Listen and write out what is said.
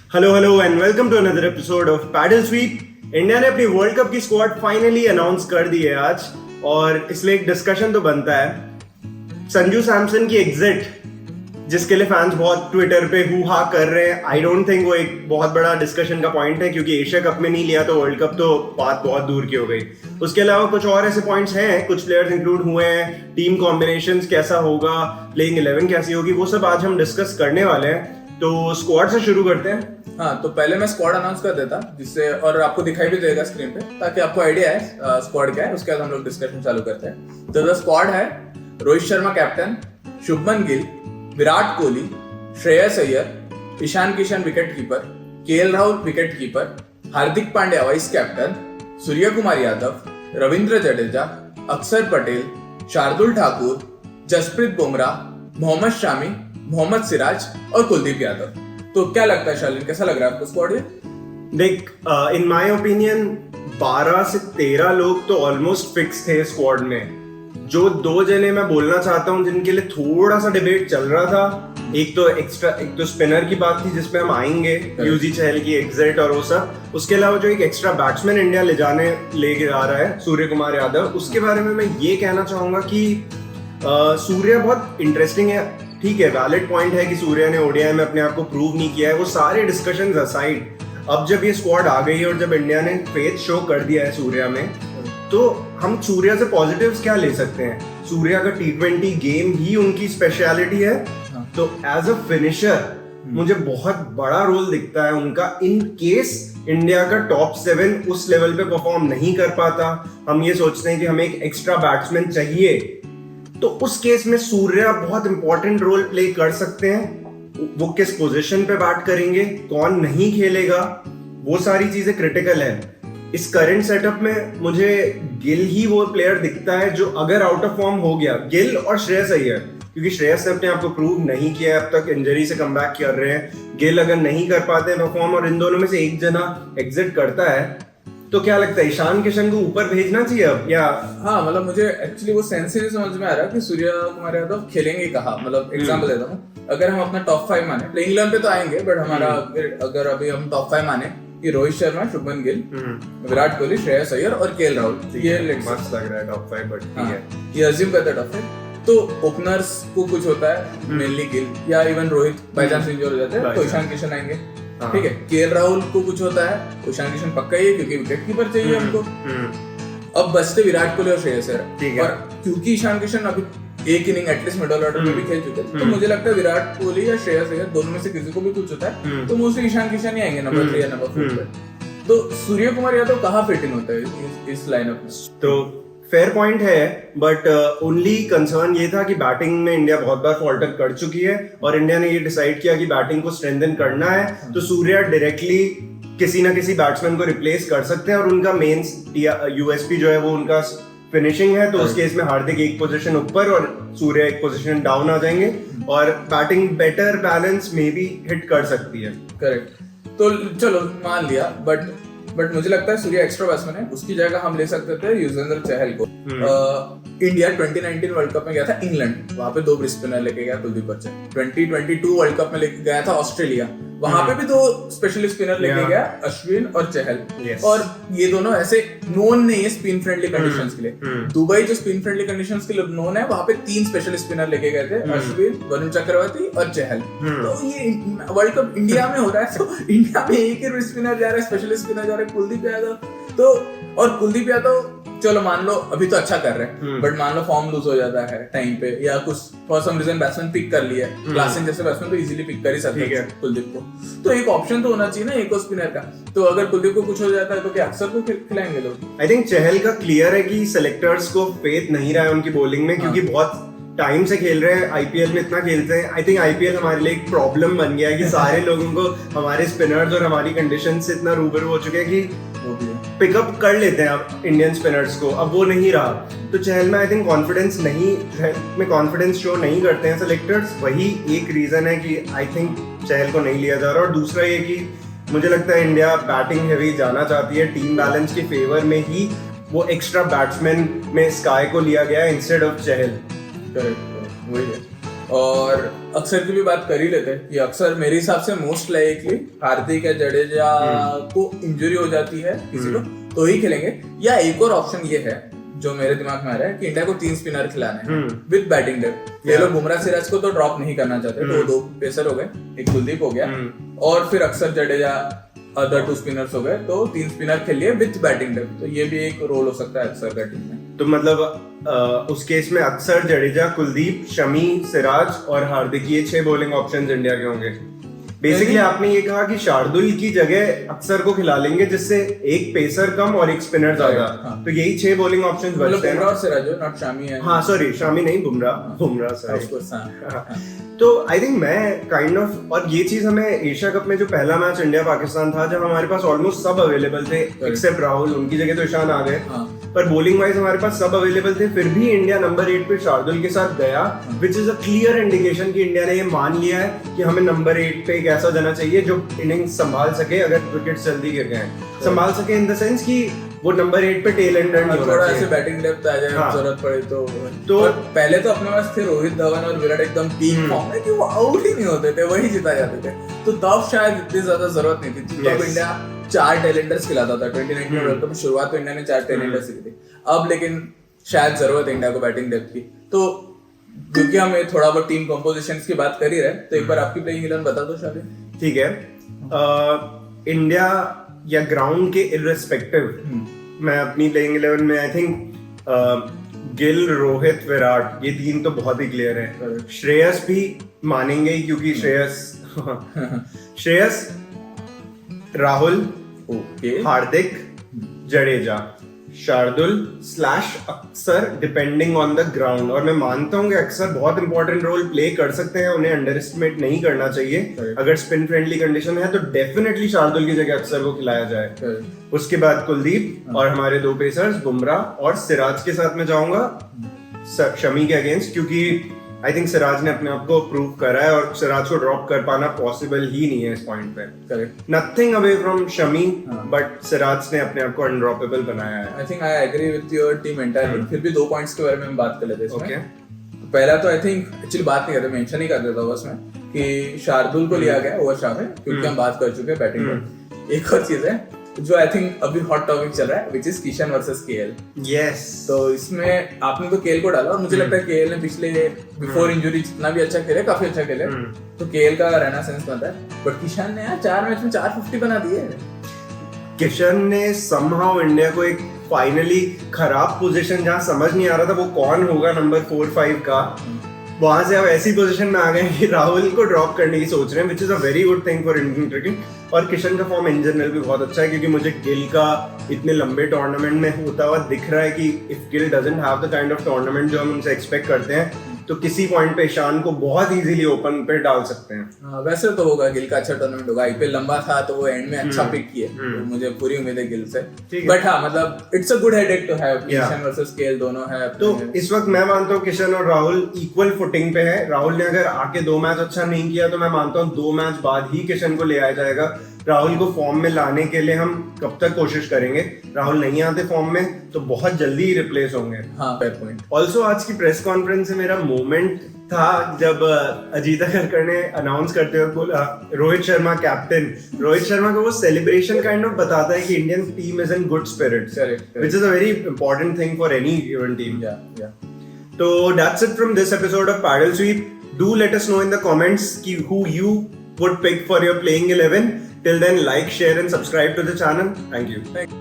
Hello and welcome to another episode of paddle sweep. India ने अपनी world cup की squad finally announce कर दी है आज, और इसलिए एक डिस्कशन तो बनता है। संजू सैमसन की एग्जिट, जिसके लिए फैंस बहुत ट्विटर पे हु हा कर रहे हैं, आई डोंट थिंक वो एक बहुत बड़ा डिस्कशन का पॉइंट है, क्योंकि एशिया कप में नहीं लिया तो वर्ल्ड कप तो बात बहुत दूर की हो गई। उसके अलावा कुछ और ऐसे पॉइंट्स हैं, कुछ प्लेयर्स इंक्लूड हुए हैं, टीम कॉम्बिनेशंस कैसा होगा, प्लेइंग 11 कैसी होगी, वो सब आज हम डिस्कस करने वाले हैं। तो स्क्वाड से शुरू करते हैं। हाँ, तो पहले मैं स्क्वाड अनाउंस कर देता, जिससे और आपको दिखाई भी देगा स्क्रीन पे, ताकि आपको आइडिया है स्क्वाड क्या है। उसके बाद हम लोग डिस्कशन चालू करते हैं। तो द स्क्वाड है: Rohit Sharma captain, Shubman Gill, Virat Kohli, Shreyas Iyer, Ishan Kishan wicket keeper, KL Rahul wicket keeper, Hardik Pandya vice captain, Surya Kumar Yadav, Ravindra Jadeja, Axar Patel, Shardul Thakur, Jasprit Bumrah, Mohammad Shami, Mohammad Siraj और कुलदीप यादव। तो क्या लगता है शालिन, कैसा लग रहा है आपको स्क्वाड ये? देख, इन माय ओपिनियन 12 से 13 लोग तो ऑलमोस्ट फिक्स थे स्क्वाड में। जो दो जने मैं बोलना चाहता हूँ जिनके लिए थोड़ा सा डिबेट चल रहा था, एक तो स्पिनर की बात थी जिसपे हम आएंगे, युजवेंद्र चहल की एग्जिट और वो सब। उसके अलावा जो एक एक्स्ट्रा बैट्समैन इंडिया ले जा रहा है, सूर्य कुमार यादव, उसके बारे में मैं ये कहना चाहूंगा कि सूर्य बहुत इंटरेस्टिंग है। ठीक है, वैलिड पॉइंट है कि सूर्य ने ओडीआई में अपने आप को प्रूव नहीं किया है। वो सारे डिस्कशंस असाइड, अब जब ये स्क्वाड आ गई है और जब इंडिया ने फेथ शो कर दिया है सूर्य में, तो हम सूर्य से पॉजिटिव्स क्या ले सकते हैं? सूर्य का T20 गेम ही उनकी स्पेशलिटी है। तो एज अ फिनिशर मुझे बहुत बड़ा रोल दिखता है उनका। इन केस इंडिया का टॉप 7 उस लेवल पे परफॉर्म नहीं कर पाता, हम ये सोचते हैं कि हमें एक एक्स्ट्रा बैट्समैन चाहिए, तो उस केस में सूर्य बहुत इंपॉर्टेंट रोल प्ले कर सकते हैं। वो किस पोजीशन पे बैट करेंगे, कौन नहीं खेलेगा, वो सारी चीजें क्रिटिकल है। इस करंट सेटअप में मुझे गिल ही वो प्लेयर दिखता है जो अगर आउट ऑफ फॉर्म हो गया, गिल और श्रेयस अय्यर, क्योंकि श्रेयस ने अपने आप को प्रूव नहीं किया है, अब तक इंजरी से कम बैक कर रहे हैं। गिल अगर नहीं कर पाते परफॉर्म और इन दोनों में से एक जना एग्जिट करता है, तो क्या लगता है ईशान किशन को ऊपर भेजना चाहिए अब, या? हाँ, मतलब मुझे एक्चुअली वो सेंस ही नहीं समझ में आ रहा कि सूर्य कुमार यादव खेलेंगे कहाँ। मतलब एग्जांपल देता हूँ, अगर हम अपना टॉप 5 माने, प्लेइंग 11 पे तो आएंगे, बट हमारा अगर अभी हम टॉप 5 माने कि रोहित शर्मा, शुभमन गिल, विराट कोहली, श्रेयस अय्यर और केएल राहुल, ये मस्त लग रहा है टॉप 5, बट ठीक है, ये अज्यूम करते हैं टॉप 5। तो ओपनर्स को कुछ होता है, मेनली गिल या इवन रोहित बाय चांस इंजर हो जाते हैं तो ईशान किशन आएंगे। ठीक है, केएल राहुल को कुछ होता है, ईशान किशन पक्का ही है क्योंकि विकेट कीपर चाहिए हमको। अब बचते विराट कोहली और श्रेयस अय्यर, और क्योंकि ईशान किशन अभी एक इनिंग एटलीस्ट मिडिल ऑर्डर में भी खेल चुके हैं, तो मुझे लगता है विराट कोहली या श्रेयस अय्यर दोनों में से किसी को भी कुछ होता है तो मोस्टली ईशान किशन ही आएंगे नंबर 3 या नंबर 4 पे। तो सूर्य कुमार यादव कहाँ फिट इन होता है इस लाइनअप में? तो फेयर पॉइंट है, बट ओनली कंसर्न ये था कि बैटिंग में इंडिया बहुत बार फॉल्टर कर चुकी है, और इंडिया ने ये डिसाइड किया कि बैटिंग को स्ट्रेंथन करना है, तो सूर्य डायरेक्टली किसी ना किसी बैट्समैन को रिप्लेस कर सकते हैं। और उनका मेन यूएसपी जो है वो उनका फिनिशिंग है, तो उस केस में हार्दिक एक पोजीशन ऊपर और सूर्य एक पोजीशन डाउन आ जाएंगे, और बैटिंग बेटर बैलेंस में भी हिट कर सकती है। करेक्ट, तो चलो मान लिया, बट मुझे लगता है सूर्य एक्स्ट्रा बैट्समैन है, उसकी जगह हम ले सकते थे युजवेंद्र चहल को। इंडिया 2019 वर्ल्ड कप में गया था इंग्लैंड, वहां पे 2 स्पिनर लेके गया कुलदीप बच्चन। 2022 वर्ल्ड कप में लेके गया था ऑस्ट्रेलिया, वहां पे भी 2 स्पेशल स्पिनर लेके गया, अश्विन और चहल। और ये दोनों ऐसे नोन नहीं है स्पिन फ्रेंडली कंडीशंस के लिए। दुबई जो स्पिन फ्रेंडली कंडीशंस के लिए नोन है, वहां पे 3 स्पेशल स्पिनर लेके गए थे, अश्विन, वरुण चक्रवर्ती और चहल। तो ये वर्ल्ड कप इंडिया में हो रहा है, तो इंडिया में एक ही स्पिनर जा रहा है, स्पेशल स्पिनर जा रहा है कुलदीप यादव। तो और कुलदीप यादव चलो मान लो अभी तो अच्छा कर रहे हैं, बट मान लो फॉर्म लूज हो जाता है टाइम पे, या कुछ for some reason batsman pick कर लिया, क्लासन जैसे बैट्समैन तो इजीली पिक कर ही सकते हैं कुलदीप को, तो एक ऑप्शन तो होना चाहिए ना एक और स्पिनर का। तो अगर कुलदीप को कुछ हो जाता है तो क्या अक्सर को खिलाएंगे लोग? आई थिंक चहल का क्लियर है कि सेलेक्टर्स को फेथ नहीं रहा है उनकी बॉलिंग में, क्योंकि बहुत टाइम से खेल रहे हैं, आईपीएल में इतना खेलते हैं। आई थिंक आईपीएल हमारे लिए एक प्रॉब्लम बन गया है कि सारे लोगों को हमारे स्पिनर्स और हमारी कंडीशन से इतना रूबरू हो चुके हैं कि पिकअप कर लेते हैं आप इंडियन स्पिनर्स को, अब वो नहीं रहा। तो चहल में आई थिंक कॉन्फिडेंस शो नहीं करते हैं सेलेक्टर्स, वही एक रीजन है कि आई थिंक चहल को नहीं लिया जा रहा। और दूसरा ये कि मुझे लगता है इंडिया बैटिंग हैवी जाना चाहती है, टीम बैलेंस के फेवर में ही वो एक्स्ट्रा बैट्समैन में स्काई को लिया गया इंस्टेड ऑफ चहल। करेक्ट, वही है। और अक्षर की भी बात कर ही लेते हैं कि अक्षर मेरे हिसाब से मोस्ट लाइकली हार्दिक या जडेजा को इंजरी हो जाती है किसी को तो ही खेलेंगे, या एक और ऑप्शन ये है जो मेरे दिमाग में आ रहा है कि इंडिया को 3 स्पिनर खिलाने हैं विद बैटिंग डेप्थ। ये लोग बुमराह सिराज को तो ड्रॉप नहीं करना चाहते, तो 2 पेसर हो गए, एक कुलदीप हो गया और फिर अक्षर जडेजा अदर 2 स्पिनर्स हो गए, तो 3 स्पिनर खेल लिए विद बैटिंग डेप्थ। तो ये भी एक रोल हो सकता है अक्षर का टीम में। तो मतलब उस केस में अक्षर, जडेजा, कुलदीप, शमी, सिराज और हार्दिक, ये 6 बॉलिंग ऑप्शंस इंडिया के होंगे। बेसिकली आपने ये कहा कि शार्दुल की जगह अक्षर को खिला लेंगे, जिससे एक पेसर कम और एक स्पिनर ज्यादा। तो यही 6 बॉलिंग ऑप्शंस बचते हैं। बुमराह और सिराज, नॉट शामी है। हाँ सॉरी, शामी नहीं, बुमराह सॉरी। तो आई थिंक मैं काइंड ऑफ, और ये चीज हमें एशिया कप में जो पहला मैच इंडिया पाकिस्तान था, जब हमारे पास ऑलमोस्ट सब अवेलेबल थे एक्सेप्ट राहुल, उनकी जगह तो ईशान आ गए, पर बॉलिंग वाइज हमारे पास सब अवेलेबल थे, फिर भी इंडिया नंबर 8 पे शार्दुल के साथ गया, which is a clear indication कि इंडिया ने ये मान लिया है कि हमें नंबर 8 पे एक ऐसा जाना चाहिए जो इनिंग्स संभाल सके, अगर विकेट जल्दी गिर गए संभाल सके, इन द सेंस कि वो नंबर 8 पे टेल एंडर नहीं होना थोड़ा चाहिए, ऐसे बैटिंग डेप्थ आ जाए जरूरत पड़े तो और पहले तो अपने पास थे रोहित धवन और विराट एकदम पीक फॉर्म में कि वो आउट ही नहीं होते थे, वही जिता जाते थे, तो तब शायद इतनी ज्यादा जरूरत नहीं थी। तब इंडिया 4 टेलेंडर्स खिलाता था 2019 वर्ल्ड कप में, शुरुआत तो इंडिया ने 4 टेलेंडर्स की थी। अब लेकिन शायद जरूरत है इंडिया को बैटिंग डेप्थ की, तो क्योंकि हम थोड़ा बहुत टीम कंपोजिशंस की बात कर ही रहे, तो एक बार आपकी प्लेइंग 11 बता दो शादी। ठीक है, इंडिया या ग्राउंड के इररिस्पेक्टिव मैं अपनी प्लेइंग 11 में आई थिंक गिल, रोहित, विराट, ये 3 तो बहुत ही क्लियर है। श्रेयस भी मानेंगे ही, क्योंकि श्रेयस, राहुल, हार्दिक, जडेजा, शार्दुल / अक्सर डिपेंडिंग ऑन द ग्राउंड। और मैं मानता हूं कि अक्सर बहुत इंपॉर्टेंट रोल प्ले कर सकते हैं, उन्हें अंडर एस्टिमेट नहीं करना चाहिए। अगर स्पिन फ्रेंडली कंडीशन है तो डेफिनेटली शार्दुल की जगह अक्सर को खिलाया जाए। उसके बाद कुलदीप और हमारे 2 पेसर्स बुमराह और सिराज के साथ में जाऊंगा शमी के अगेंस्ट, क्योंकि आई थिंक सिराज ने अपने आप को प्रूव करा है और सिराज को ड्रॉप कर पाना पॉसिबल ही नहीं है इस पॉइंट पे। Correct, nothing away from Shami, but Siraj ने अपने आप को अनड्रॉपेबल बनाया है। I think I agree with your team entirely. फिर भी 2 पॉइंट्स के बारे में हम बात कर लेते हैं इसमें। ओके, पहला तो आई थिंक एक्चुअली बात नहीं करते, मेंशन ही कर देता हूं उसमें कि शार्दुल को लिया गया ओवर शाह में, क्योंकि हम बात कर चुके हैं बैटिंग पर। एक और चीज है जो आई थिंक अभी हॉट टॉपिक चल रहा है, which is Kishan versus KL. Yes, तो इसमें आपने तो केएल को डाला और मुझे लगता है केएल ने पिछले बिफोर इंजरी जितना भी अच्छा खेले, काफी अच्छा खेले, तो केएल का रहना सेंस बनता है। बट किशन ने यार 4 मैच में 450 बना दिए। किशन ने समहाउ इंडिया को एक फाइनली खराब पोजीशन, जहां समझ नहीं आ रहा था वो कौन होगा नंबर 4-5 का, वहां से अब ऐसी पोजीशन में आ गए कि राहुल को ड्रॉप करने की सोच रहे हैं, which is a very good thing for Indian cricket. और किशन का फॉर्म इन जनरल भी बहुत अच्छा है, क्योंकि मुझे गिल का इतने लंबे टूर्नामेंट में होता हुआ दिख रहा है कि if Gill doesn't have the kind of tournament जो हम उनसे एक्सपेक्ट करते हैं, तो किसी पॉइंट पे ईशान को बहुत इजीली ओपन पे डाल सकते हैं। वैसे तो होगा, गिल का अच्छा टूर्नामेंट होगा, आईपीएल लंबा था तो वो एंड में अच्छा पिक किए, तो मुझे पूरी उम्मीद है गिल से। बट हाँ, मतलब it's a good headache to have, Kishan versus KL दोनों है। तो इस वक्त मैं मानता हूँ किशन और राहुल इक्वल फुटिंग पे है। राहुल ने अगर आके 2 मैच अच्छा नहीं किया तो मैं मानता हूँ 2 मैच बाद ही किशन को ले आया जाएगा। राहुल को फॉर्म में लाने के लिए हम कब तक कोशिश करेंगे, राहुल नहीं आते फॉर्म में तो बहुत जल्दी ही रिप्लेस होंगे। हाँ, फेयर पॉइंट। ऑल्सो आज की प्रेस कॉन्फ्रेंस से मेरा मोमेंट था जब अजीत अगरकर ने अनाउंस करते हुए बोला रोहित शर्मा कैप्टन, रोहित शर्मा को वो सेलिब्रेशन काइंड ऑफ बताता है कि Indian team is in good spirits, which is a very important thing for any given team. तो that's it from this episode of paddle sweep. Do let us know in the comments कि who you would pick for your playing 11. Till then, like, share and subscribe to the channel. Thank you.